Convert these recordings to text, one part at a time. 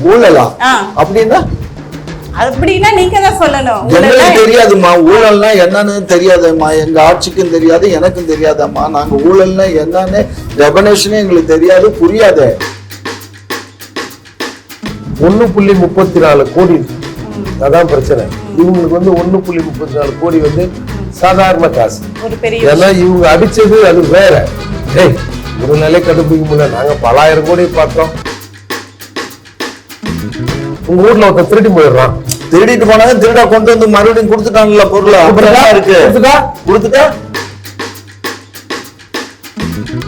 ஊழலா அப்படின்னா அப்படின்னா நீங்க தான் சொல்லணும். எனக்கு தெரியாதுமா, ஊழல்னா என்னன்னு தெரியாதுமா, எங்க ஆட்சிக்கும் தெரியாது, எனக்கும் தெரியாதம்மா. நாங்க ஊழல்னா என்னன்னு டெபனேஷனே எங்களுக்கு தெரியாது, புரியாது. 1.34 கோடி அதான் பிரச்சனை. இவங்களுக்கு வந்து 1.34 கோடி வந்து சாதாரண காசு. ஏன்னா இவங்க அடிச்சது அது வேற. ஒரு நிலை கண்டுபிடிக்க முடியல, நாங்க பல ஆயிரம் கோடி பார்த்தோம். உங்க ஊர்ல ஒருத்தர் திருடி போயிடுறான், திருடிட்டு போனாங்க, திருடா கொண்டு வந்து மறுபடியும் கொடுத்துட்டாங்கல்ல பொருள், அப்படிதான் இருக்கு. கொடுத்துட்டா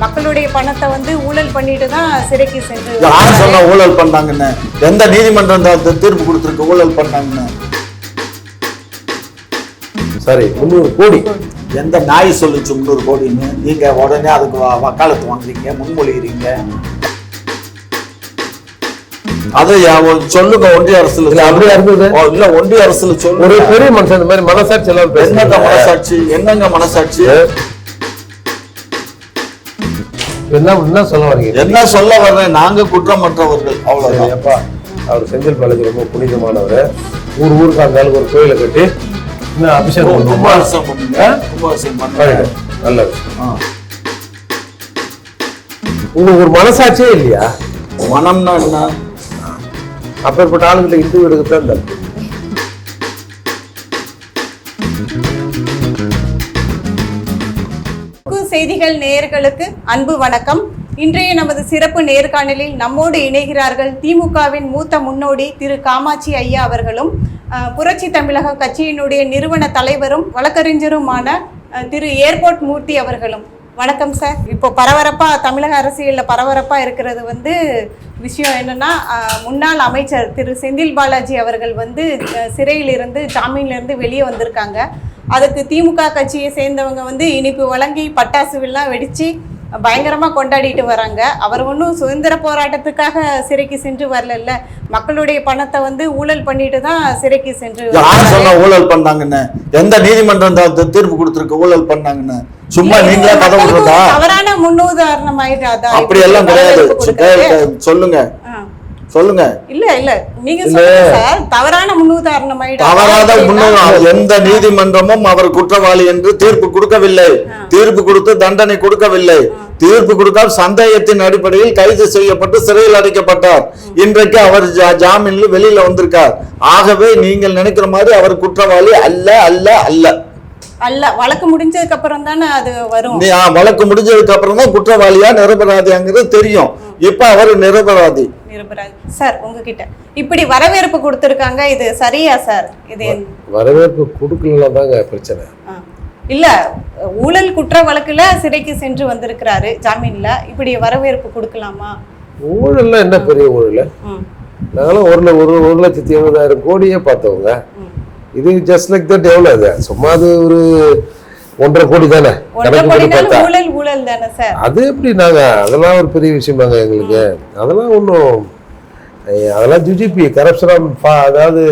மக்களுடைய பணத்தை வந்து ஊழல் பண்ணிட்டு தான் சிறைக்கு சென்று. யார் சொன்னா ஊழல் பண்ணாங்கன்னு? எந்த நீதிமன்றம் தீர்ப்பு கொடுத்திருக்கு ஊழல் பண்ணாங்கன்னு? சரி, 300 கோடி எந்த நாய் சொல்லுச்சு 300 கோடின்னு? நீங்க உடனே அதுக்கு வக்காலத்து வாங்குறீங்க, முன்மொழிகிறீங்க. அது சொல்லுங்க, ஒன்றிய அரசுல அப்படியே இருந்தது இல்ல, ஒன்றிய அரசுல சொல்லுங்க. ஒரு பெரிய மனுஷன் இந்த மாதிரி மனசாட்சி எல்லாம் என்னங்க மனசாட்சி? என்னங்க மனசாட்சி? என்ன சொல்ல வரீங்க? என்ன சொல்ல வர்றேன், நாங்க குற்றமற்றவர்கள், அவ்வளவுதான். அப்பா, அவர் செந்தில் பாலாஜி ரொம்ப புனிதமானவர். ஊருக்கு அந்த ஆளுக்கு ஒரு கோயிலை கட்டி அபிஷேகம் நல்ல விஷயம். உங்களுக்கு ஒரு மனசாட்சியே இல்லையா? மனம்னா என்ன? அப்பேற்பட்ட ஆளுங்களை இந்து வீடுக்குத்தான் தப்பு. செய்திகள் நேயர்களுக்கு அன்பு வணக்கம். இன்றைய நமது சிறப்பு நேர்காணலில் நம்மோடு இணைகிறார்கள் திமுகவின் மூத்த முன்னோடி திரு காமாட்சி ஐயா அவர்களும், புரட்சி தமிழக கட்சியினுடைய நிறுவன தலைவரும் வழக்கறிஞருமான திரு ஏர்போர்ட் மூர்த்தி அவர்களும். வணக்கம் சார். இப்போ தமிழக அரசியலில் பரபரப்பாக இருக்கிறது வந்து விஷயம் என்னன்னா, முன்னாள் அமைச்சர் திரு செந்தில் பாலாஜி அவர்கள் வந்து சிறையிலிருந்து ஜாமீன்லேருந்து வெளியே வந்திருக்காங்க. அதுக்கு திமுக கட்சியை சேர்ந்தவங்க வந்து இனிப்பு வழங்கி பட்டாசுலாம் வெடித்து பயங்கரமாக கொண்டாடிட்டு வராங்க. அவர் ஒன்றும் சுதந்திர போராட்டத்துக்காக சிறைக்கு சென்று வரல, மக்களுடைய பணத்தை வந்து ஊழல் பண்ணிட்டு தான் சிறைக்கு சென்று. யார் சொன்னா ஊழல் பண்ணாங்கன்னு? எந்த நீதிமன்றம் தீர்ப்பு கொடுத்திருக்கு ஊழல் பண்ணாங்கன்னு? சும்மா நீங்களே கதை விடுறதா? தவறான முன்னுதாரணம் ஆயிடாதா? அப்படி எல்லாம் கிடையாது, சொல்லுங்க சொல்லுங்க. இல்ல நீங்க சொல்லுங்க சார். தவறான முன்னுதாரணம் ஆயிடாதா? தவறாத முன்னுதாரணம். எந்த நீதிமன்றமும் அவர் குற்றவாளி என்று தீர்ப்பு கொடுக்கவில்லை, தீர்ப்பு கொடுத்து தண்டனை கொடுக்கவில்லை. தீர்ப்பு கொடுத்தால் சந்தேகத்தின் அடிப்படையில் கைது செய்யப்பட்டு சிறையில் அடைக்கப்பட்டார். இன்றைக்கு அவர் ஜாமீன்ல வெளியில வந்திருக்கார். ஆகவே நீங்கள் நினைக்கிற மாதிரி அவர் குற்றவாளி அல்ல அல்ல அல்ல அல்ல. வழக்கு முடிஞ்சதுக்கு அப்புறம் தானே அது வரும். வழக்கு முடிஞ்சதுக்கு அப்புறம் தான் குற்றவாளியா நிரபராதிங்கிறது தெரியும். இப்ப அவர் நிரபராதி. சார், உங்ககிட்ட இப்படி வரவேற்பு கொடுத்திருக்காங்க, இது சரியா சார்? இது வரவேற்பு கொடுக்கல தாங்க பிரச்சனை. இல்ல, ஊழல் குற்ற வழக்குல சிறைக்கு சென்று வந்திருக்கிறாரு ஜாமீன்ல, இப்படி வரவேற்பு கொடுக்கலாமா? ஊழல்ல என்ன பெரிய ஊழல்? நாங்களும் 1,70,000 கோடியே பார்த்தவங்க. இது ஜஸ்ட் லைக் தட். எவ்வளவு அது? சும்மா அது ஒரு 1.5 கோடி தானே. அது எப்படி நாங்க அதெல்லாம் ஒரு பெரிய விஷயமாங்க எங்களுக்கு? அதெல்லாம் ஒன்றும், அதெல்லாம் ஜிஜிபி கரப்ஷன், அதாவது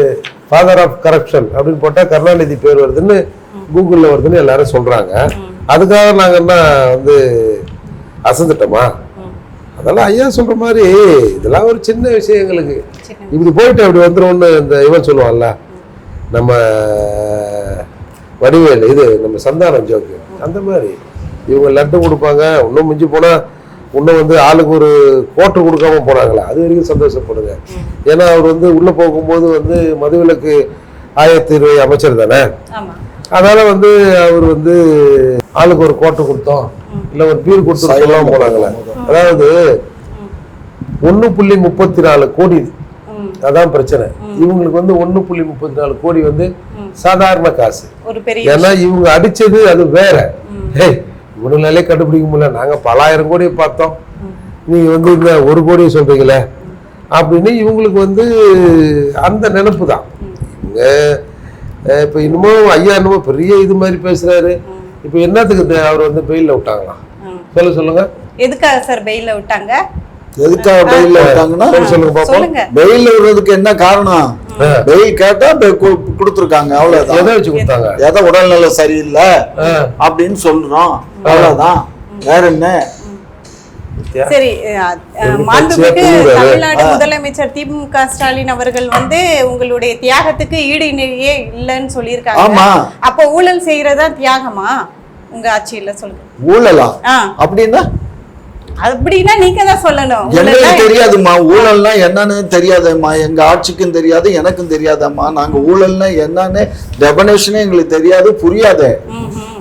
ஃபாதர் ஆஃப் கரப்ஷன் அப்படின்னு போட்டா கருணாநிதி பேர் வருதுன்னு கூகுள்ல வருதுன்னு எல்லாரும் சொல்றாங்க. அதுக்காக நாங்க என்ன வந்து அசந்துட்டோமா? அதெல்லாம் ஐயா சொல்ற மாதிரி இதெல்லாம் ஒரு சின்ன விஷயம் எங்களுக்கு. இப்படி போயிட்டு அப்படி வந்துரும்னு இந்த இவன் சொல்லுவான்ல, நம்ம வடிவேல், இது நம்ம சந்தானம் ஜோக்கு, அந்த மாதிரி இவங்க லட்டு கொடுப்பாங்க. இன்னும் மிஞ்சி போனா இன்னும் வந்து ஆளுக்கு ஒரு கோட்டு கொடுக்காம போனாங்களா, அது வரைக்கும் சந்தோஷப்படுங்க. ஏன்னா அவர் வந்து உள்ள போகும்போது வந்து மதுவிலக்கு ஆயத்தீர்வை அமைச்சர் தானே, அதனால வந்து அவர் வந்து ஆளுக்கு ஒரு கோட்டை கொடுத்தோம் இல்ல ஒரு பீர் கொடுத்து சொல்லலாம் போனாங்களே. அதாவது 1.34 கோடி, அதான் பிரச்சனை. இவங்களுக்கு வந்து 1.34 கோடி வந்து சாதாரண காசு. ஏன்னா இவங்க அடிச்சது அது வேற. இவனு நிலை கண்டுபிடிக்க முடியல, நாங்க பல ஆயிரம் கோடியை பார்த்தோம், நீங்க வந்து இந்த 1 கோடியை சொல்றீங்களே அப்படின்னு இவங்களுக்கு வந்து அந்த நினைப்பு தான். இவங்க இப்ப இன்னமும் ஐயா என்னமோ பெரிய இது மாதிரி பேசுறாரு. இப்ப என்னத்துக்கு அவர் வந்து பெயில்ல விட்டாங்களாம்? சொல்லுங்க. எதுக்காக சார் பெயில்ல விட்டாங்க? எதுக்காக பெயில்ல விட்டாங்கன்னா சொல்லுங்க பாப்போம். பெயில்ல விடுறதுக்கு என்ன காரணம்? பெயில் கேட்டா கொடுத்துருக்காங்க, அவ்வளவுதான். எதை வச்சு கொடுத்தாங்க? எதை உடல்நிலை சரியில்லை அப்படின்னு சொல்றோம், அவ்வளவுதான். வேற என்ன? சரி, மாண்புமிகு தமிழ்நாடு முதலமைச்சர் திமுக ஸ்டாலின் அவர்கள் வந்து உங்களுடைய தியாகத்துக்கு ஈடு இணையே இல்லைன்னு சொல்லியிருக்காங்க. அப்போ ஊழல் செய்யறதா தியாகமா உங்க ஆட்சியில? சொல்லுங்க. ஊழலா அப்படின்னா? அப்படின்னா நீங்க தான் சொல்லணும். எனக்கு தெரியாதுமா, ஊழல்னா என்னன்னு தெரியாதம்மா, எங்க ஆட்சிக்கும் தெரியாது, எனக்கும் தெரியாதம்மா. நாங்க ஊழல்னா என்னன்னு டெபனேஷனே எங்களுக்கு தெரியாது, புரியாது.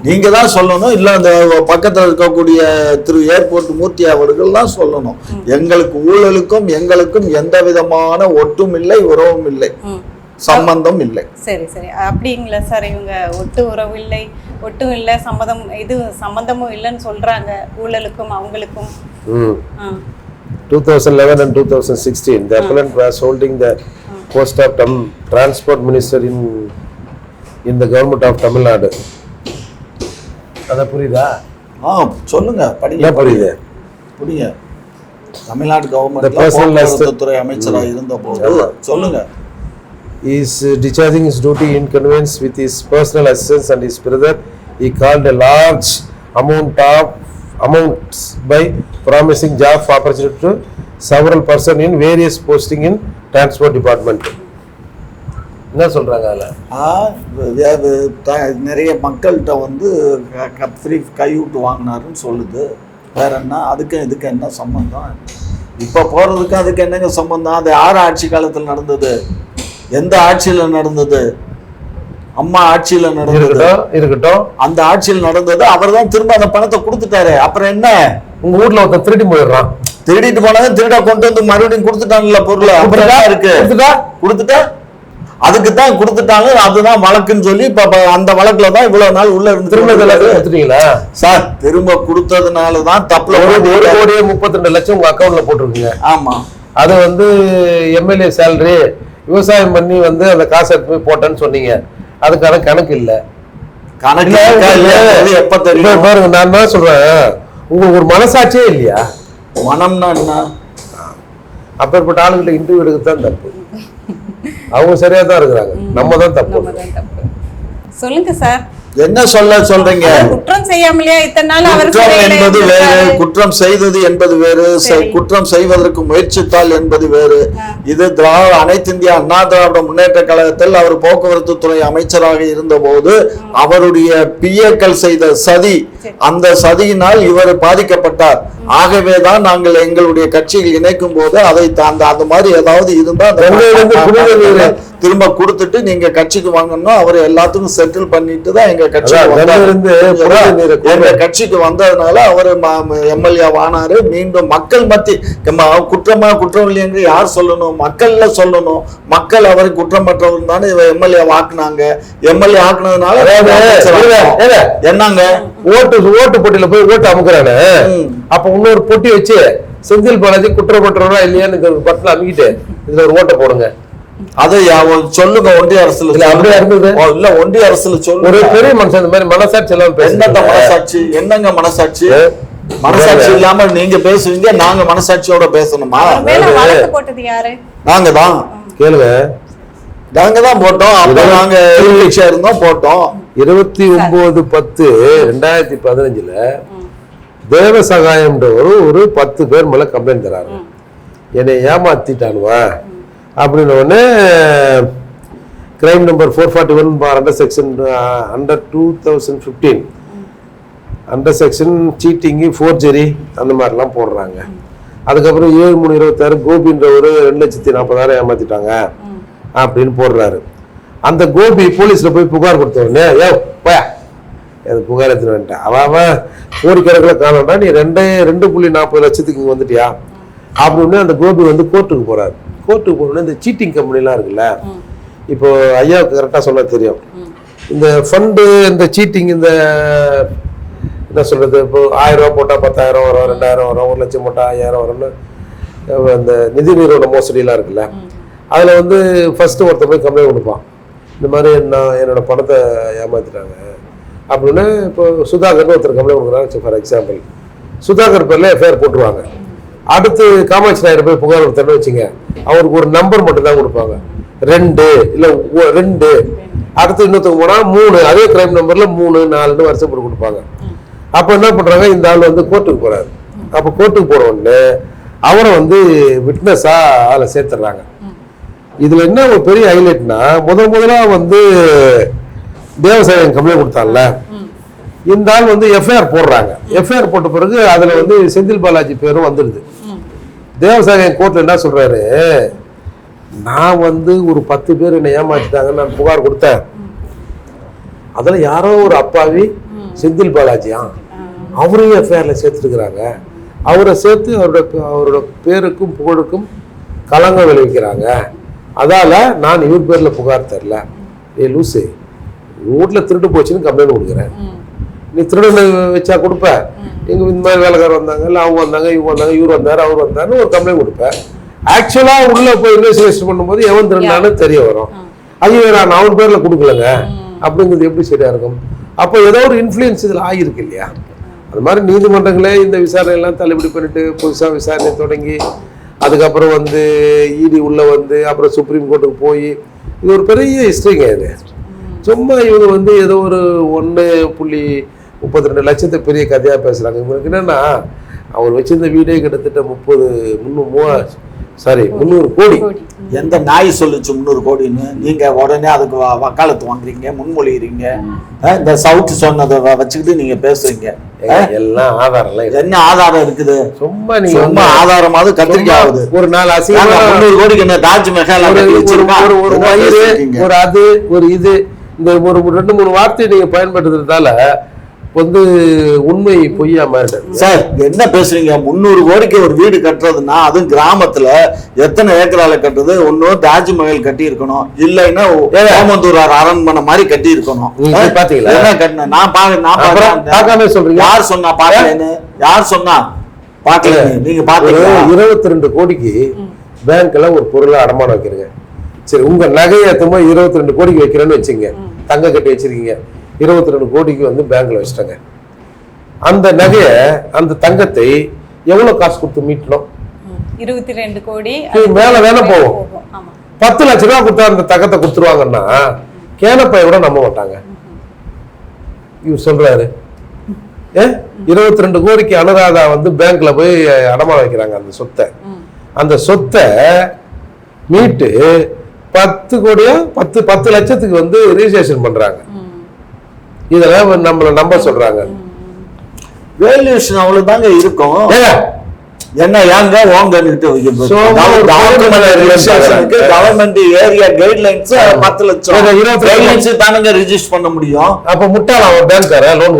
நீங்க தான் சொல்லணும், இல்ல அந்த பக்கத்துல இருக்கக்கூடிய திரு ஏர்போர்ட் மூர்த்தி அவர்கள் தான் சொல்லணும். எங்களுக்கு ஊழலுக்கும் எங்களுக்கும் எந்த விதமான ஒட்டும் இல்லை, உறவும் இல்லை, சம்பந்தம் இல்லை. சரி சரி, அப்படிங்களா சார்? இவங்க ஒட்டு உறவு இல்லை, ஒட்டும் இல்லை, சம்பந்தமும் இல்லைன்னு சொல்றாங்க ஊழலுக்கும் அவங்களுக்கும். 2011 and 2016 the appellant was holding the post of transport minister in the government of Tamil Nadu. அத புரியுதா? சொல்லுங்க, படிங்க. புரியுது. புரியுங்க. தமிழ்நாடு கவர்மெண்ட்ல போக்குவரத்து துறை அமைச்சராக இருந்தபோது சொல்லுங்க. is discharging his duty in conveyance with his personal assistance and his brother. He called a large amounts by promising job opportunity to several persons in various posting in transport department. என்ன சொல்றாங்க? நிறைய மக்கள்கிட்ட வந்து free கைவிட்டு வாங்கினாருன்னு சொல்லுது. வேற என்ன? அதுக்கு இதுக்கு என்ன சம்பந்தம்? இப்ப போறதுக்கு அதுக்கு என்னங்க சம்பந்தம்? அது யார் ஆட்சி காலத்தில் நடந்தது? எந்த ஆட்சியில நடந்தது? அம்மா ஆட்சியில நடந்தது. இருக்கட்டும், அந்த ஆட்சியில் நடந்தது. அவர் தான் திரும்ப அந்த பணத்தை கொடுத்துட்டாரு. அப்புறம் என்ன? உங்க வீட்டுல ஒருத்தர் திருடி போயிடுறான். திருடிட்டு போனது திருட கொண்டு வந்து மறுபடியும் கொடுத்துட்டாங்கல்ல பொருள். இருக்கு கொடுத்துட்டா அதுக்குதான் கொடுத்துட்டாங்க. அதுதான் வழக்குன்னு சொல்லி இப்ப அந்த வழக்குல தான் இவ்வளவு நாள் உள்ள இருந்து திரும்ப சார். திரும்ப கொடுத்ததுனாலதான் தப்புல 1,32,00,000 உங்க அக்கௌண்ட்ல போட்டிருக்கீங்க. ஆமா, அது வந்து எம்எல்ஏ சேலரி விவசாயம் பண்ணி வந்து அந்த காசை எடுத்து போய் போட்டேன்னு சொன்னீங்க. அதுக்கான கணக்கு இல்ல. கணக்கு எப்ப தெரியும் பாருங்க. நான் தான் சொல்றேன், உங்களுக்கு ஒரு மனசாட்சியே இல்லையா? மனம்னா என்ன? அப்பேற்பட்ட ஆளுகளை இன்டர்வியூ எடுக்கத்தான் தப்பு. அவங்க சரியா தான் இருக்கிறாங்க, நம்ம தான் தப்பு. சொல்லுங்க சார், என்ன சொல்றீங்க? குற்றம் செய்யாமலையா இத்தனை நாள் அவர் என்பது வேறு, குற்றம் செய்தது என்பது வேறு, குற்றம் செய்வதற்கு முயற்சித்தால் என்பது வேறு. இது அனைத்து இந்திய அண்ணா திராவிட முன்னேற்ற கழகத்தில் அவர் போக்குவரத்து துறை அமைச்சராக இருந்த போது அவருடைய பிஏக்கள் செய்த சதி, அந்த சதியினால் இவர் பாதிக்கப்பட்டார். ஆகவேதான் நாங்கள் எங்களுடைய கட்சியில் இணைக்கும் போது அதை அந்த மாதிரி ஏதாவது இருந்தா திரும்ப கொடுத்துட்டு நீங்க கட்சிக்கு வாங்கணும், அவர் எல்லாத்துக்கும் செட்டில் பண்ணிட்டு தான் எங்க கட்சிக்கு வந்ததுனால அவர் எம்எல்ஏ ஆனாரு. மீண்டும் மக்கள் மத்தி குற்றமா குற்றம் இல்லை என்று யார் சொல்லணும்? மக்கள்ல சொல்லணும். மக்கள் அவரை குற்றமற்றவர் தானே எம்எல்ஏ ஆக்குனாங்க. எம்எல்ஏ ஆக்குனதுனால என்னங்க ஓட்டு போட்டியில போய் ஓட்டு அமுக்குறானே, அப்ப இன்னொரு பொட்டி வச்சு செந்தில் பாலாஜி குற்றமற்றவரா இல்லையான்னு பட்டில அமுக்கிட்டு இதுல ஒரு ஓட்டை போடுங்க. அது சொல்லுங்க. ஒன்றிய அரசுல அப்படியே இருந்தது இல்ல? ஒன்றிய அரசுல சொல்லுங்க. ஒரு பெரிய மனுஷன் இந்த மாதிரி மனசாட்சி எல்லாம் என்னங்க மனசாட்சி? என்னங்க மனசாட்சி? மனசாட்சி இல்லாம நீங்க பேசுவீங்க, நாங்க மனசாட்சியோட பேசணுமா? போட்டது யாரு? நாங்க தான். கேளுங்க, நாங்க தான் போட்டோம். அப்ப நாங்க இருந்தோம் போட்டோம். 29/10/2015 தேவ சகாயம்ன்றவர் ஒரு 10 பேர் மேல கம்ப்ளைண்ட் தராரு. என்னை ஏமாத்திட்டானுவா அப்படின்னு உடனே crime number 441 under section under 2015 under section cheating, forgery அந்த மாதிரிலாம் போடுறாங்க. அதுக்கப்புறம் 7/3/26 கோபின்ற ஒரு 2,40,000 ஏமாத்திட்டாங்க அப்படின்னு போடுறாரு. அந்த கோபி போலீஸ்ல போய் புகார் கொடுத்த உடனே போயா புகார் எடுத்துட்டு வந்துட்டேன். அவன் கோடிக்கணக்கில் காணோம்னா நீ 2.40 லட்சத்துக்கு இங்கே வந்துட்டியா அப்படின்னு அந்த கோபி வந்து கோர்ட்டுக்கு போறாரு. கோர்ட்டுக்கு போனோடனே இந்த சீட்டிங் கம்பெனிலாம் இருக்குல்ல, இப்போ ஐயாவுக்கு கரெக்டாக சொல்ல தெரியும். இந்த ஃபண்டு, இந்த சீட்டிங், இந்த என்ன சொல்றது, இப்போ 1000 ரூபா போட்டால் 10,000 வரும், 2,000 வரும், 1 லட்சம் போட்டால் 5,000 வரும்னு இந்த நிதி நிறுவன மோசடியெல்லாம் இருக்குல்ல, அதில் வந்து ஃபர்ஸ்ட் ஒருத்தர் போய் கம்ப்ளைண்ட் கொடுப்பான். இந்த மாதிரி நான் என்னோட பணத்தை ஏமாத்திட்டாங்க அப்படின்னு. இப்போ சுதாகர்னு ஒருத்தர் கம்ப்ளைண்ட் கொடுக்குறாங்க ஃபார் எக்ஸாம்பிள். சுதாகர் பேர்ல எஃப்ஐஆர் போட்டுருவாங்க. அடுத்து காமாட்சி நாயர் போய் புகார் கொடுத்தேன்னு வச்சுங்க, அவருக்கு ஒரு நம்பர் மட்டும் தான் கொடுப்பாங்க, 2 இல்லை 2. அடுத்து இன்னொருத்தவங்க போனால் 3, அதே கிரைம் நம்பர்ல 3, 4 வருஷம் போட்டு கொடுப்பாங்க. அப்போ என்ன பண்றாங்க, இந்த ஆள் வந்து கோர்ட்டுக்கு போறாரு. அப்ப கோர்ட்டுக்கு போன உடனே அவரை வந்து விட்னஸா அதில் சேர்த்துடுறாங்க. இதுல என்ன ஒரு பெரிய ஹைலைட்னா, முதலா வந்து தேவசாயம் கம்ப்ளைண்ட் கொடுத்தாங்கல்ல, இந்த ஆள் வந்து எஃப்ஐஆர் போடுறாங்க. எஃப்ஐஆர் போட்ட பிறகு அதுல வந்து செந்தில் பாலாஜி பேரும் வந்துடுது. தேவசாயம் கோர்ட்ல என்ன சொல்றாரு, நான் வந்து ஒரு 10 பேர் என்னை ஏமாற்றிட்டாங்கன்னு நான் புகார் கொடுத்தேன். அதுல யாரோ ஒரு அப்பாவி செந்தில் பாலாஜியா அவரையும் எஃப்ஐஆர்ல சேர்த்துருக்குறாங்க. அவரை சேர்த்து அவரோட பேருக்கும் புகழுக்கும் களங்கம் விளைவிக்கிறாங்க. அதால நான் இவர் பேர்ல புகார் தரல. ஏ லூசு, வீட்டுல திருட்டு போச்சுன்னு கம்ப்ளைண்ட் கொடுக்குறேன். நீ திருடு வச்சா கொடுப்ப, எங்க இந்த மாதிரி வேலைக்காரர் வந்தாங்க, இல்லை அவங்க வந்தாங்க, இவங்க வந்தாங்க, இவர் வந்தாரு, அவர் வந்தாருன்னு ஒரு கம்ப்ளைண்ட் கொடுப்பேன். ஆக்சுவலா உள்ள போய் இன்வெஸ்டிகேஷன் பண்ணும்போது எவன் திருடான்னு தெரிய வரும். ஐயோ நான் அவன் பேர்ல கொடுக்கலங்க அப்படிங்கிறது எப்படி சரியா இருக்கும்? அப்போ ஏதோ ஒரு இன்ஃப்ளூயன்ஸ் இதில் ஆகியிருக்கு இல்லையா? அது மாதிரி நீதிமன்றங்களே இந்த விசாரணையெல்லாம் தள்ளுபடி பண்ணிட்டு புதுசாக விசாரணை தொடங்கி அதுக்கப்புறம் வந்து இடி உள்ள வந்து அப்புறம் சுப்ரீம் கோர்ட்டுக்கு போய் இது ஒரு பெரிய ஹிஸ்ட்ரிங்க. இது சும்மா இவங்க வந்து ஏதோ ஒரு 1.32 லட்சத்தை பெரிய கதையாக பேசுகிறாங்க. இவங்களுக்கு என்னன்னா, அவர் வச்சிருந்த வீடே கிட்டத்தட்ட 300 கோடி. எந்த நாய் சொல்லுச்சு 300 கோடின்னு? நீங்க உடனே அதுக்கு வக்காலத்து வாங்குறீங்க, முன்மொழிகிறீங்க. இந்த சவுட் சொன்னதை வச்சுக்கிட்டு நீங்க பேசுறீங்க. எல்லாம் ஆதாரம் என்ன ஆதாரம் இருக்குது? சும்மா நீங்க சும்மா ஆதாரமாவது கத்திரிக்காய் ஆகுது. ஒரு 4 அசிங்கமா 300 கோடிக்கு என்ன தாஜ்மஹால் ஒரு அது ஒரு இது இந்த ஒரு 2-3 வார்த்தையை நீங்க பயன்படுத்துறதால வந்து உண்மை பொய்யா மாறிடுது. சார் என்ன பேசுறீங்க? 300 கோடிக்கு ஒரு வீடு கட்டுறதுன்னா அதுவும் கிராமத்துல எத்தனை ஏக்கரால கட்டுறது? ஒன்னும் தாஜ்மஹால் கட்டி இருக்கணும், இல்லைன்னா ஓமந்தூரார் அரண்மனை மாதிரி கட்டி இருக்கணும். பாத்தீங்களா என்ன கட்டின? நான் பார்க்காம சொல்றீங்க. யார் சொன்னா பாக்கலன்னு? யார் சொன்னா பாக்கல? நீங்க பாத்தீங்க 22 கோடிக்கு பேங்க்ல ஒரு பொருளை அடமானம் வைக்கிறீங்க. சரி, உங்க நகையை 22 கோடிக்கு வைக்கிறேன்னு வச்சுங்க, தங்க கட்டி வச்சிருக்கீங்க. 22 கோடிக்கு வந்து பேங்க்ல வச்சுட்டாங்க. அந்த நகைய அந்த தங்கத்தை எவ்வளவு காசு கொடுத்து மீட்டணும்? 22 கோடி மேல வேலை போகும். 10 லட்ச ரூபாய் கொடுத்தா அந்த தங்கத்தை கொடுத்துருவாங்கன்னா கேனப்பைய கூட நம்ப மாட்டாங்க. இவர் சொல்றாரு 22 கோடிக்கு அனுராதா வந்து பேங்க்ல போய் அடமானம் வைக்கிறாங்க அந்த சொத்தை மீட்டு 10 கோடியா 10 லட்சத்துக்கு வந்து ரிஜிஸ்ட்ரேஷன் பண்றாங்க. இதெல்லாம் நம்மள நம்ப சொல்றாங்க. வேல்யூஷன் அவ்வளவுதாங்க இருக்கும். என்ன ஏங்க ஓங்கன்னுட்டு கவர்மெண்ட் ஏரியா கைட்லைன்ஸ் 10 லட்சம் கைட்லைன்ஸ் தானங்க ரிஜிஸ்டர் பண்ண முடியும். அப்ப முட்டாள அவன் பேங்க்கார லோன்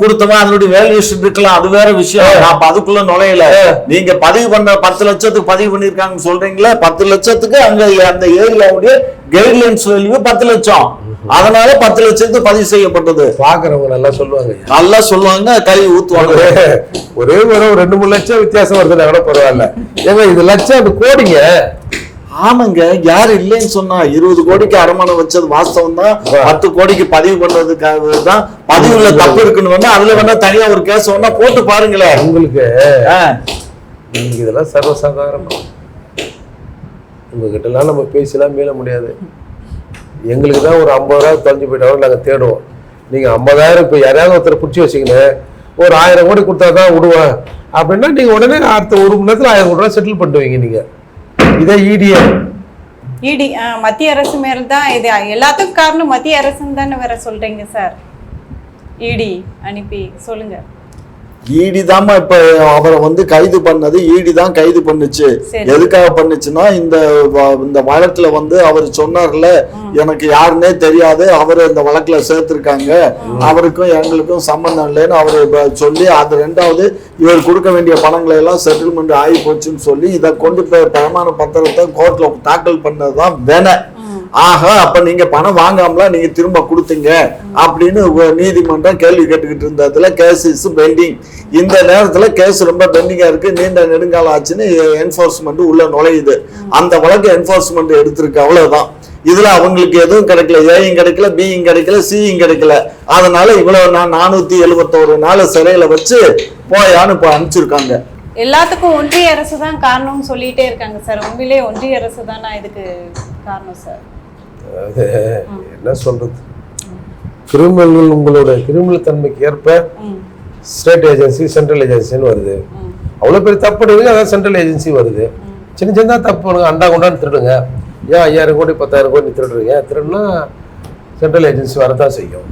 கொடுத்தவன் அதனுடைய வேல்யூஷன் இருக்கலாம், அது வேற விஷயம். நான் அதுக்குள்ள நுழையல. நீங்க பதிவு பண்ண 10 லட்சத்துக்கு பதிவு பண்ணிருக்காங்கன்னு சொல்றீங்களா? 10 லட்சத்துக்கு அங்க அந்த ஏரியாவுடைய கைட்லைன்ஸ் வேல்யூ 10 லட்சம். அதனால 10 லட்சத்துக்கு பதிவு செய்யப்பட்டது. பாக்குறவங்க நல்லா சொல்லுவாங்க, கை ஊத்துவாங்க. ஒரே ஒரு 2-3 லட்சம் வித்தியாசம் வருதுன்னா கூட பரவாயில்ல. ஏங்க இது லட்சம், அது கோடிங்க. ஆமாங்க, யாரு இல்லைன்னு சொன்னா? 20 கோடிக்கு அடமானம் வச்சது வாஸ்தவம் தான். 10 கோடிக்கு பதிவு பண்றதுக்காக தான். பதிவுல தப்பு இருக்குன்னு அதுல வேணா தனியா ஒரு கேஸ் வேணா போட்டு பாருங்களேன். உங்களுக்கு இதெல்லாம் சர்வசாதாரணம். உங்ககிட்ட எல்லாம் நம்ம பேசலாம் மீள முடியாது. எங்களுக்கு தான் ஒரு 50,000 தொலைஞ்சு போயிட்டாலும் நாங்கள் தேடுவோம். நீங்கள் 50,000 இப்போ யாரையாவது ஒருத்தர் பிடிச்சி வச்சிங்கன்னு ஒரு 1000 கோடி கொடுத்தா தான் விடுவேன் அப்படின்னா நீங்கள் உடனே அடுத்த 1 மணி நேரத்தில் 1000 கோடி ரூபா செட்டில் பண்ணுவீங்க. நீங்கள் இதே இடி மத்திய அரசு மேல தான் இது எல்லாத்துக்கும் காரணம். மத்திய அரசுன்னு தானே வேற சொல்றீங்க சார். இடி அனுப்பி சொல்லுங்க. ஈடி தாமா இப்ப அவரை வந்து கைது பண்ணது. ஈடி தான் கைது பண்ணுச்சு. எதுக்காக பண்ணுச்சுன்னா இந்த வழக்குல வந்து அவர் சொன்னார்ல, எனக்கு யாருன்னே தெரியாது, அவரு இந்த வழக்குல சேர்த்திருக்காங்க, அவருக்கும் எங்களுக்கும் சம்பந்தம் இல்லைன்னு அவரு சொல்லி, அது 2வது இவர் கொடுக்க வேண்டிய பணங்களை எல்லாம் செட்டில்மெண்ட் ஆகி போச்சுன்னு சொல்லி இதை கொண்டு போய் பிரமாண பத்திரத்தை கோர்ட்ல தாக்கல் பண்ணதுதான் வேண. ஆக அப்ப நீங்க பணம் வாங்காமல நீங்க திரும்ப கொடுத்தீங்க அப்படின்னு நீதிமன்றம் கேள்வி கேட்டுக்கிட்டு இருந்ததுல கேஸ் இஸ் பெண்டிங். இந்த நேரத்துல கேஸ் ரொம்ப பெண்டிங்கா இருக்கு, நீண்ட நெடுங்காலம் ஆச்சுன்னு என்போர்ஸ்மெண்ட் உள்ள நுழையுது. அந்த வழக்கு என்போர்ஸ்மெண்ட் எடுத்திருக்கு, அவ்வளவுதான். இதுல அவங்களுக்கு எதுவும் கிடைக்கல, ஏயும் கிடைக்கல, பியும் கிடைக்கல, சியும் கிடைக்கல. அதனால இவ்வளவு 471 நாள் சிறையில வச்சு போயான்னு இப்போ அனுப்பிச்சிருக்காங்க. எல்லாத்துக்கும் ஒன்றிய அரசு தான் காரணம்னு சொல்லிட்டே இருக்காங்க சார். உண்மையிலே ஒன்றிய அரசு தானா இதுக்கு காரணம் சார்? என்ன சொல்றது, கிரிமினல் உங்களோட கிரிமினல் தன்மைக்கு ஏற்ப ஸ்டேட் ஏஜென்சி சென்ட்ரல் ஏஜென்சின்னு வருது. அவ்வளோ பெரிய தப்பு பண்ணுவீங்க, அதான் சென்ட்ரல் ஏஜென்சி வருது. சின்ன சின்ன தப்பு பண்ணுங்க, அண்டா கொண்டாந்து திருடுங்க. ஏன் 5000 கோடி 10,000 கோடி திருடுறீங்க? திருடுனா சென்ட்ரல் ஏஜென்சி வரதான் செய்யும்.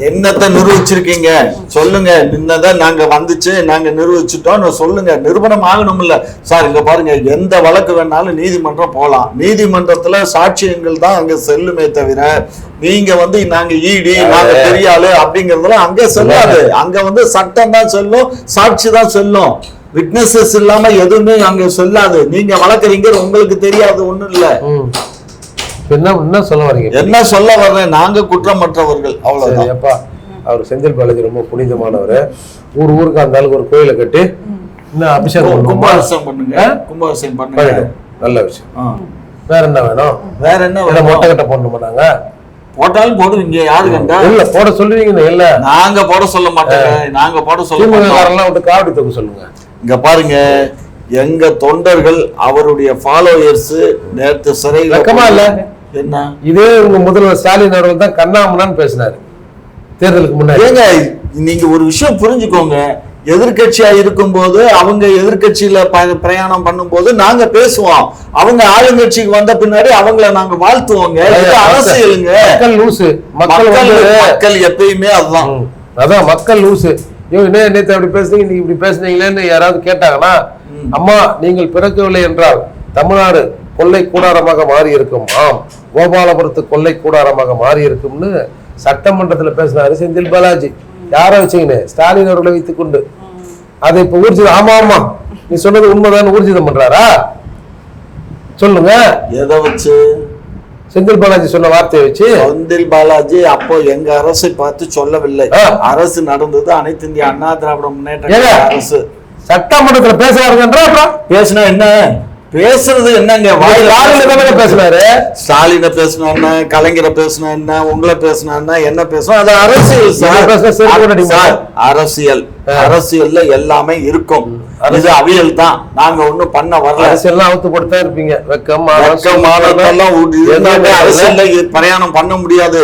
என்னத்தை நிரூபிச்சிருக்கீங்க சொல்லுங்க. இன்னதான் நாங்க வந்துச்சு, நாங்க நிரூபிச்சுட்டோம் சொல்லுங்க. நிரூபணம் ஆகணும்ல சார். இங்க பாருங்க, எந்த வழக்கு வேணாலும் நீதிமன்றம் போகலாம். நீதிமன்றத்துல சாட்சியங்கள் தான் அங்க செல்லுமே தவிர நீங்க வந்து நாங்க ஈடி நாங்க பெரியாளு அப்படிங்கறதுலாம் அங்க செல்லாது. அங்க சட்டம் தான் செல்லும், சாட்சி தான் செல்லும். விட்னஸஸ் இல்லாம எதுவுமே அங்க சொல்லாது. நீங்க வளர்க்குறீங்க, உங்களுக்கு தெரியாது ஒண்ணும் இல்ல. என்ன சொல்ல வரீங்க? என்ன சொல்ல வர்றேன், நாங்க குற்றமற்றவர்கள் அவ்வளவுதான். அப்பா அவர் செந்தில் பாலாஜி ரொம்ப புனிதமானவர். ஊருக்கு அந்த ஆளுக்கு ஒரு கோயிலை கட்டி இன்னும் அபிஷேகம் கும்பாபிஷேகம் பண்ணுங்க, கும்பாபிஷேகம் பண்ணுங்க. நல்ல விஷயம். வேற என்ன வேணும்? வேற என்ன மொட்டை கட்ட போடணுமா? நாங்க போட்டாலும் போடுவீங்க, யாரு கண்டா? இல்ல போட சொல்லுவீங்க. இல்ல நாங்க போட சொல்ல மாட்டோங்க, நாங்க போட சொல்ல மாட்டோம். காவடி தொகுக்க சொல்லுங்க. இங்க பாருங்க, எங்க தொண்டர்கள் அவருடைய ஃபாலோயர்ஸ் நேற்று சிறையில் இல்ல என்ன இதே உங்க முதல்வர் ஸ்டாலின் அவர்கள் தான் கண்ணாமண்ணான்னு பேசினாரு தேர்தலுக்கு முன்னாடி. ஏங்க நீங்க ஒரு விஷயம் புரிஞ்சுக்கோங்க, எதிர்கட்சியா இருக்கும் போது அவங்க எதிர்கட்சியில பிரயாணம் பண்ணும் போது நாங்க பேசுவோம், அவங்க ஆளுங்கட்சிக்கு வந்த பின்னாடி அவங்கள நாங்க வாழ்த்துவோங்க. அரசியலுங்க. மக்கள் லூசு. மக்கள் எப்பயுமே அதுதான். அதான் மக்கள் லூசு. நேற்று அப்படி பேசுனீங்க, நீங்க இப்படி பேசுனீங்களேன்னு யாராவது கேட்டாங்கன்னா, அம்மா நீங்கள் பிறக்கவில்லை என்றால் தமிழ்நாடு கொள்ளை கூடாரமாக மாறி இருக்கும். ஆம், கோபாலபுரத்து கொள்ளை கூடாரமாக மாறி இருக்கும்னு சட்டமன்றத்தில் பேசினாரு செந்தில் பாலாஜி. யாரை வச்சுக்கின்னு? ஸ்டாலின் அவர்களை வைத்துக் கொண்டு. அதை இப்ப ஊர்ஜிதம். ஆமா ஆமா நீ சொன்னது உண்மைதான் ஊர்ஜிதம் பண்றாரா? சொல்லுங்க. எதை வச்சு? செந்தில் பாலாஜி சொன்ன வார்த்தையை வச்சு. செந்தில் பாலாஜி அப்போ எங்க அரசை பார்த்து சொல்லவில்லை. அரசு நடந்தது அனைத்து இந்திய அண்ணா திராவிட முன்னேற்ற அரசு. சட்டமன்றத்துல பேசுறாருன்றா பேசினா என்ன? பேசுறது என்னங்க? பேசுறாரு. ஸ்டாலின பேசினா என்ன, கலைஞரை பேசினா என்ன, உங்களை பேசினா என்ன பேசணும்? அது அரசியல். அரசியல் அரசியல்ல எல்லாமே இருக்கும். இது அவியல் தான். நாங்க ஒண்ணும் பண்ண வரல. அரசியல் அவுத்து போட்டுதான் இருப்பீங்க. அரசியல்ல பிரயாணம் பண்ண முடியாது.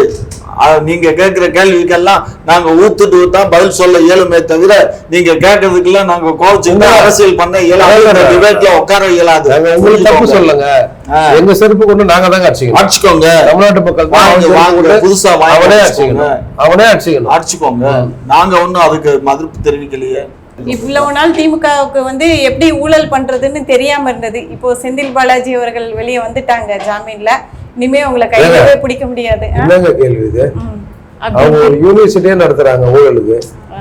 நீங்க கேட்கிற கேள்விக்கெல்லாம் நாங்க ஊத்தா பதில் சொல்ல இயலுமே தவிர நீங்க கேட்கறதுக்கெல்லாம் நாங்க கோவிச்சுட்டு அரசியல் பண்ண இயலாது, டிபேட்ல உட்கார இயலாது. தப்பு சொல்லுங்க. எங்க செருப்பு கொண்டு நாங்க தான் அடிச்சுக்கோங்க. தமிழ்நாட்டு மக்கள் புதுசா அவனே அடிச்சுக்கணும். அடிச்சுக்கோங்க. நாங்க ஒண்ணும் அதுக்கு மதிப்பு தெரிவிக்கலையே. இவ்வளவு நாள் திமுகவுக்கு எப்படி ஊழல் பண்றதுன்னு தெரியாம இருந்தது. இப்போ செந்தில் பாலாஜி அவர்கள் வெளியே வந்துட்டாங்க ஜாமீன்ல. இனிமே உங்களை கையிலே பிடிக்க முடியாது. என்னங்க கேள்வி இது? அவங்க ஒரு யூனிவர்சிட்டியே நடத்துறாங்க ஊழலுக்கு.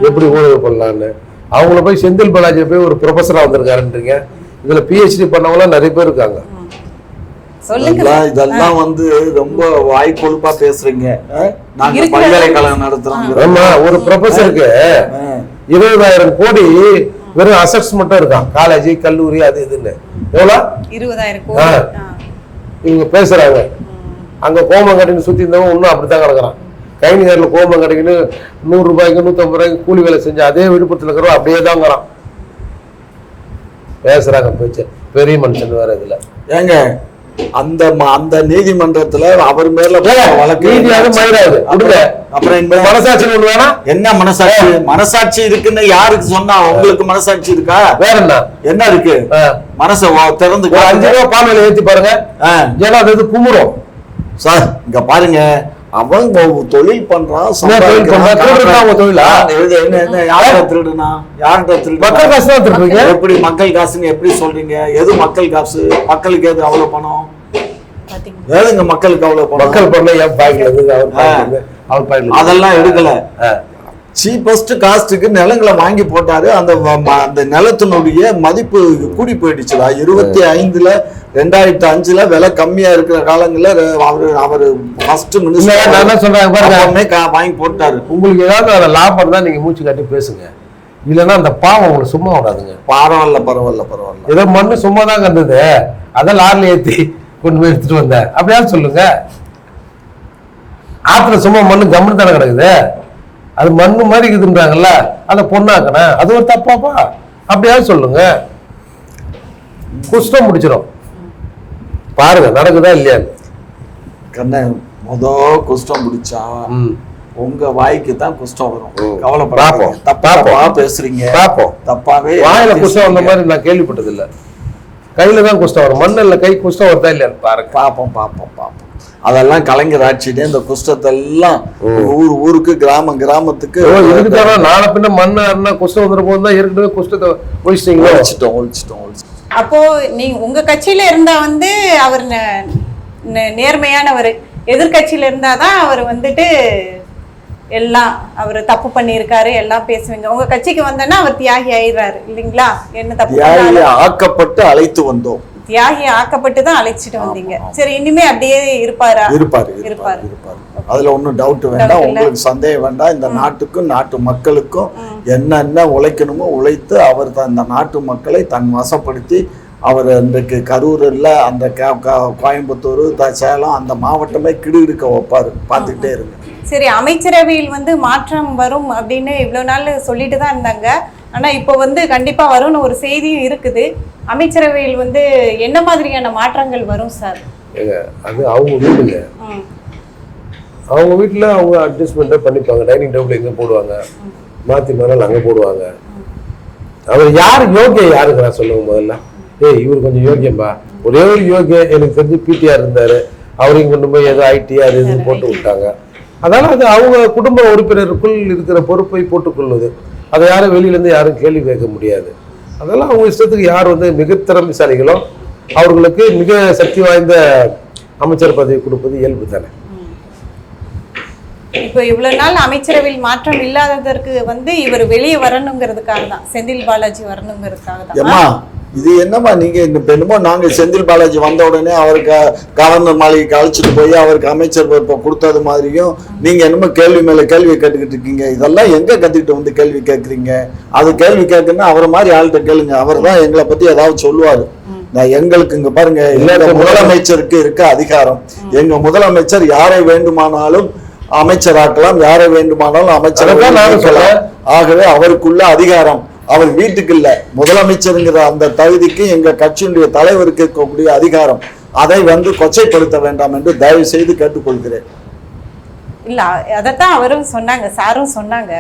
எப்படி ஊழல் பண்ணலான்னு அவங்கள போய் செந்தில் பாலாஜி போய் ஒரு ப்ரொஃபஸரா வந்திருக்காருன்றீங்க. இதுல PhD பண்ணவங்களாம் நிறைய பேர் இருக்காங்க. இதெல்லாம் ரொம்ப வாய் கொழுப்பா பேசுறீங்க. நாங்க பல்கலைக்கழகம் நடத்துறோம். ஆமா, ஒரு ப்ரொஃபஸருக்கு 20,000 கோடி வெறும் அசட்ஸ் மட்டும் இருக்கான். காலேஜ் கல்லூரி அது இதுன்னு எவ்வளவு? 20,000 கோடி. இவங்க பேசுறாங்க. அங்க கோமம் கட்டின்னு சுத்தி இருந்தவங்க இன்னும் அப்படித்தான் கிடக்குறான். கைநிகரில் கோமம் கட்டிக்கின்னு 100 ரூபாய்க்கு 150 ரூபாய்க்கு கூலி வேலை செஞ்சு அதே விழுப்புரத்தில் இருக்கிறோம் அப்படியே தாங்கிறான். பேசுறாங்க பேச்சு. பெரிய மனுஷன் வேற இதுல. ஏங்க அந்த நீதிமன்றத்துல அவர் மேல வழக்கு மனசாட்சி என்ன மனசாட்சி? மனசாட்சி இருக்குன்னு யாருக்கு சொன்னா? உங்களுக்கு மனசாட்சி இருக்கா? வேற என்ன இருக்கு? மனசை திறந்து 5 ரூபாய் பானையில ஏத்தி பாருங்க. ஏன்னா அது குமுறும் சார். இங்க பாருங்க, அவங்க தொழில் பண்றான். எப்படி மக்கள் காசுன்னு எப்படி சொல்றீங்க? எது மக்கள் காசு? மக்களுக்கு எது அவ்வளவு பணம்? ஏதுங்க மக்களுக்கு அவ்வளவு பணம்? மக்கள் பண்ண அதெல்லாம் எடுக்கல. சீப்பஸ்ட் காஸ்டுக்கு நிலங்களை வாங்கி போட்டாரு. அந்த நிலத்தினுடைய மதிப்பு கூடி போயிடுச்சுடா. 2005ல 2005ல விலை கம்மியா இருக்கிற காலங்கள்ல அவரு ஃபர்ஸ்ட் மினிஸ்டர் வாங்கி போட்டாரு. உங்களுக்கு ஏதாவது லாபம் தான் நீங்க மூச்சு காட்டி பேசுங்க. இல்லைன்னா அந்த பாவம் உங்களுக்கு சும்மா விடாதுங்க. பரவாயில்ல. ஏதோ மண்ணு சும்மா தான் கந்தது, அதான் லாரில ஏத்தி கொண்டு போய் எடுத்துட்டு வந்தேன் அப்படியாவது சொல்லுங்க. ஆத்துல சும்மா மண்ணு கம்முன்னு தானே கிடக்குது. அது மண்ணு மாதிரி இருக்குதுன்றாங்கல்ல, அதை பொண்ணாக்கணும். அது ஒரு தப்பாப்பா? அப்படியாவது சொல்லுங்க. குஷ்டம் முடிச்சிடும். பாருங்க நடக்குதா இல்லையா? கண்ண குஷ்டம் முடிச்சா உங்க வாய்க்கு தான் குஷ்டம் வரும். பார்ப்போம். கவலைப்படாதீங்க. தப்பா பேசுறீங்க. பார்ப்போம். தப்பாவே வாயில குஷ்டம் வந்த மாதிரி நான் கேள்விப்பட்டது இல்ல. கையில தான் குஷ்டம் வரும். மண்ணில் கை குஷ்டம் வருதா இல்லையான்னு பாருங்க. பார்ப்போம். அதெல்லாம் கலைஞர் ஆட்சியிலே இந்த குஷ்டத்தை எல்லாம் ஊருக்கு கிராமத்துக்கு இருக்குதானா நாளை பின்ன மண்ணா குஷ்டம் வந்துடும் போது தான் ஏற்கனவே குஷ்டத்தை ஒழிச்சிட்டோம். அப்போ நீங்க உங்க கட்சியில இருந்தா வந்து அவர் நேர்மையானவர், எதிர்கட்சியில இருந்தாதான் அவர் வந்துட்டு எல்லாம் அவர் தப்பு பண்ணியிருக்காரு எல்லாம் பேசுவீங்க. உங்க கட்சிக்கு வந்தேன்னா அவர் தியாகி ஆயிடுறாரு இல்லைங்களா? என்ன தப்பு ஆக்கப்பட்டு அழைத்து வந்தோம். தியாகி ஆக்கப்பட்டு தான் அழைச்சிட்டு வந்தீங்க. சரி, இனிமே அப்படியே இருப்பாரா? இருப்பாரு. அதுல ஒன்றும் டவுட் வேண்டாம், உங்களுக்கு சந்தேகம் வேண்டாம். இந்த நாட்டுக்கும் நாட்டு மக்களுக்கும் என்னென்ன உழைக்கணுமோ உழைத்து அவர் இந்த நாட்டு மக்களை தன் வசப்படுத்தி அவர் இன்றைக்கு கரூரில் அந்த கோயம்புத்தூர் சேலம் அந்த மாவட்டமே கிடுகிடுக்க வைப்பாரு. பார்த்துக்கிட்டே இருங்க. சரி, அமைச்சரவையில் வந்து மாற்றம் வரும் அப்படின்னு இவ்வளோ நாள் சொல்லிட்டு தான் இருந்தாங்க. ஆனால் இப்போ வந்து கண்டிப்பாக வரும்னு ஒரு செய்தியும் இருக்குது. அமைச்சரவையில் வந்து என்ன மாதிரியான மாற்றங்கள் வரும் சார்? அது அவங்க வீட்டுங்க, அவங்க வீட்டில் அவங்க அட்ஜஸ்ட்மெண்ட்டை பண்ணிப்பாங்க. டைனிங் டேபிள் எங்கே போடுவாங்க, மாற்றி மறுநாள் அங்கே போடுவாங்க. அவர் யார் யோகியம் யாருங்கிறா சொல்லுங்க முதல்ல. இவர் கொஞ்சம் யோகியம்பா, ஒரே ஒரு யோகியம் எனக்கு தெரிஞ்சு பிடிஆர் இருந்தார், அவரையும் கொண்டு போய் ஏதோ ஐடி அது இதுன்னு போட்டு விட்டாங்க. அதனால அது அவங்க குடும்ப உறுப்பினருக்குள் இருக்கிற பொறுப்பை போட்டுக்கொள்வது, அதை யாரும் வெளியிலேருந்து யாரும் கேள்வி கேட்க முடியாது. அதெல்லாம் அவங்க இஷ்டத்துக்கு யார் வந்து மிக திறமைசாலிகளோ அவர்களுக்கு மிக சக்தி வாய்ந்த அமைச்சர் பதவி கொடுப்பது இயல்பு தானே. இப்போ இவ்வளவு நாள் அமைச்சரவையில் மாற்றம் இல்லாததற்கு வந்து இவர் வெளியே வரணுங்கிறதுக்காக தான், செந்தில் பாலாஜி வரணுங்கிறதுக்காக தான். இது என்னம்மா நீங்க என்னமோ நாங்க செந்தில் பாலாஜி வந்த உடனே அவருக்கு கவர்னர் மாளிகைக்கு அழைச்சிட்டு போய் அவருக்கு அமைச்சர் பொறுப்பை கொடுத்தது மாதிரியும் நீங்க என்னமோ கேள்வி மேல கேள்வி கேட்டுக்கிட்டு இருக்கீங்க. இதெல்லாம் எங்க கத்துக்கிட்டு வந்து கேள்வி கேட்குறீங்க? அது கேள்வி கேட்குன்னா அவரை மாதிரி ஆள்கிட்ட கேளுங்க, அவர் தான் எங்களை பத்தி ஏதாவது சொல்லுவாரு. எங்களுக்கு இங்க பாருங்க, முதலமைச்சருக்கு இருக்க அதிகாரம். எங்க முதலமைச்சர் யாரை வேண்டுமானாலும் அமைச்சராக்கலாம், யாரை வேண்டுமானாலும் அமைச்சராக. ஆகவே அவருக்குள்ள அதிகாரம் அவர் வீட்டுக்கு இல்ல, முதலமைச்சருங்கிற அந்த தகுதிக்கு எங்க கட்சியினுடைய தலைவருக்கு இருக்கக்கூடிய அதிகாரம். அதை வந்து கொச்சைப்படுத்த வேண்டாம் என்று தயவு செய்து கேட்டுக்கொள்கிறேன். இல்ல, அதத்தான் அவரும் சொன்னாங்க, சாரும் சொன்னாங்க.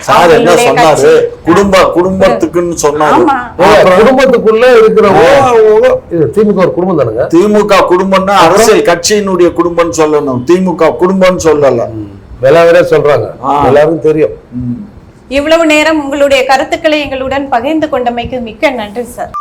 சார் என்ன சொன்னாரு? குடும்பத்துக்குன்னு சொன்னாரு. குடும்பத்துக்குள்ள இருக்கிற திமுக ஒரு குடும்பம் தானுங்க. திமுக குடும்பம்னா அரசியல் கட்சியினுடைய குடும்பம்னு சொல்லணும், திமுக குடும்பம்னு சொல்லல. வேற சொல்றாங்க, எல்லாரும் தெரியும். இவ்வளவு நேரம் உங்களுடைய கருத்துக்களை எங்களுடன் பகிர்ந்து கொண்டமைக்கு மிக்க நன்றி சார்.